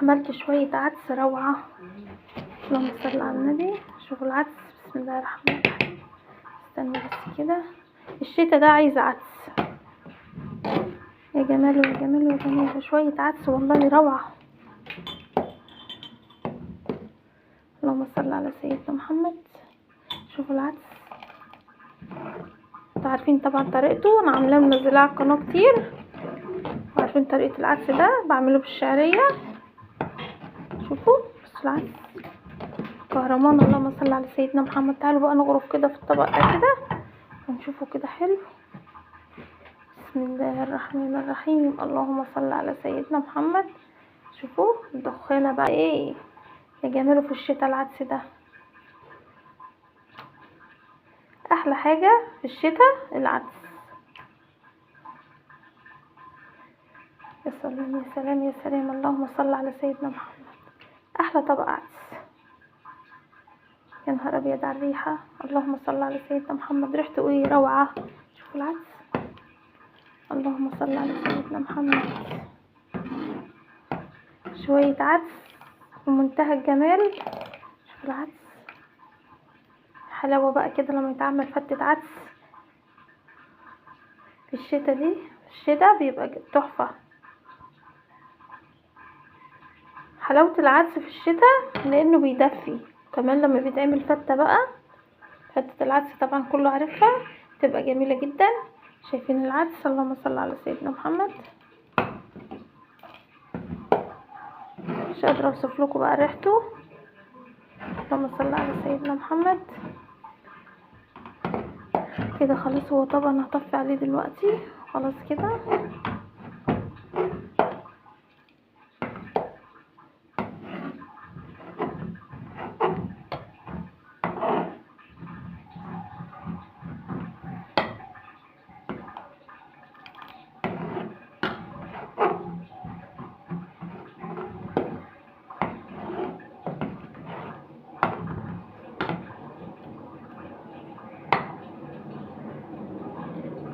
عملت شوية عدس روعة. اللهم صل على النبي. شوفوا العدس، بسم الله الرحمن الرحيم. استنوا بس كده، الشتا ده عايز عدس. يا جماله يا جماله يا جماله، شوية عدس والله روعة. اللهم صل على سيدنا محمد. شوفوا العدس، انتوا عارفين طبعا طريقته، انا عاملاه منزلاه على القناه كتير. عارفين طريقة العدس ده، بعمله بالشعرية. شوفوا بس العدس كهرمان. اللهم صل على سيدنا محمد. تعالوا بقى نغرف كده في الطبق ده كده ونشوفه كده حلو. بسم الله الرحمن الرحيم. اللهم صل على سيدنا محمد. شوفوا الدخانة بقى ايه يا جماله في الشتا. العدس ده احلى حاجة في الشتا، العدس. يا سلام يا سلام يا سلام. اللهم صل على سيدنا محمد. احلى طبق عدس. يا نهار ابيض على الريحه. اللهم صل على سيدنا محمد. ريحته ايه روعه. شوفوا العدس. اللهم صل على سيدنا محمد. شويه عدس بمنتهى الجمال. شوفوا العدس حلاوه بقى كده لما يتعمل فتة عدس في الشتا دي. في الشتا بيبقى تحفه. حلاوه العدس في الشتا لانه بيدفي. كمان لما بيتعمل فتة بقى، فتة العدس طبعا كله عارفها، تبقى جميلة جدا. شايفين العدس. اللهم صل على سيدنا محمد. مش قادرة اوصف لكم بقى ريحته. اللهم صل على سيدنا محمد. كده خلاص. هو طبعا هطفي عليه دلوقتي خلاص كده.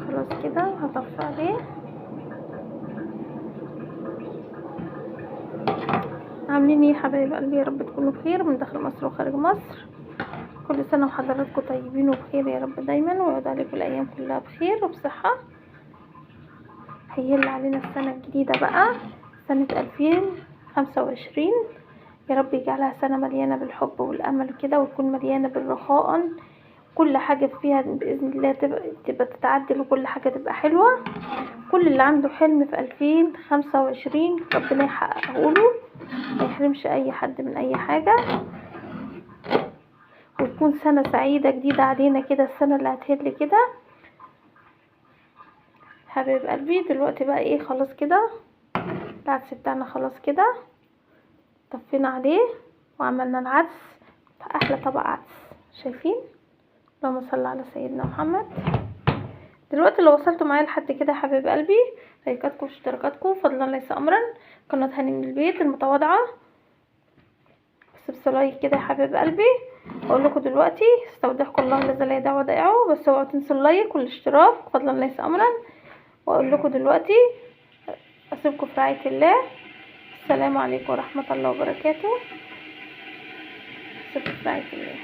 خلاص كده هطفي عليه. عاملين ايه يا حبايب قلبي؟ يا رب تكونوا بخير من داخل مصر وخارج مصر. كل سنة وحضراتكم طيبين وبخير يا رب دايما، ويعود عليكم الايام كلها بخير وبصحة. هيهل علينا السنة الجديدة بقى، سنة 2025. يا رب يجعلها سنة مليانة بالحب والأمل كده، وتكون مليانة بالرخاء. كل حاجة فيها بإذن الله تبقى تتعدل، وكل حاجة تبقى حلوة. كل اللي عنده حلم في 2025 ربنا يحققه له، ما يحرمش أي حد من أي حاجة، وتكون سنة سعيدة جديدة علينا كده، السنة اللي هتهل كده. حبيب قلبي دلوقتي بقى ايه، خلاص كده العدس بتاعنا خلاص كده طفينا عليه وعملنا العدس. احلى طبق عدس. شايفين؟ اللهم صل على سيدنا محمد. دلوقتي لو وصلتوا معايا لحد كده يا حبيب قلبي، لايكاتكم واشتراكاتكم فضلا ليس امرا. قناه هاني من البيت المتواضعه، بس لايك كده يا حبيب قلبي. اقول لكم دلوقتي استودعكم الله الذي لا يدع ودائعه، بس اوعوا تنسوا اللايك والاشتراك فضلا ليس امرا. واقول لكم دلوقتي اسيبكم في رعايه الله. السلام عليكم ورحمه الله وبركاته. اسيبكم في رعايه الله.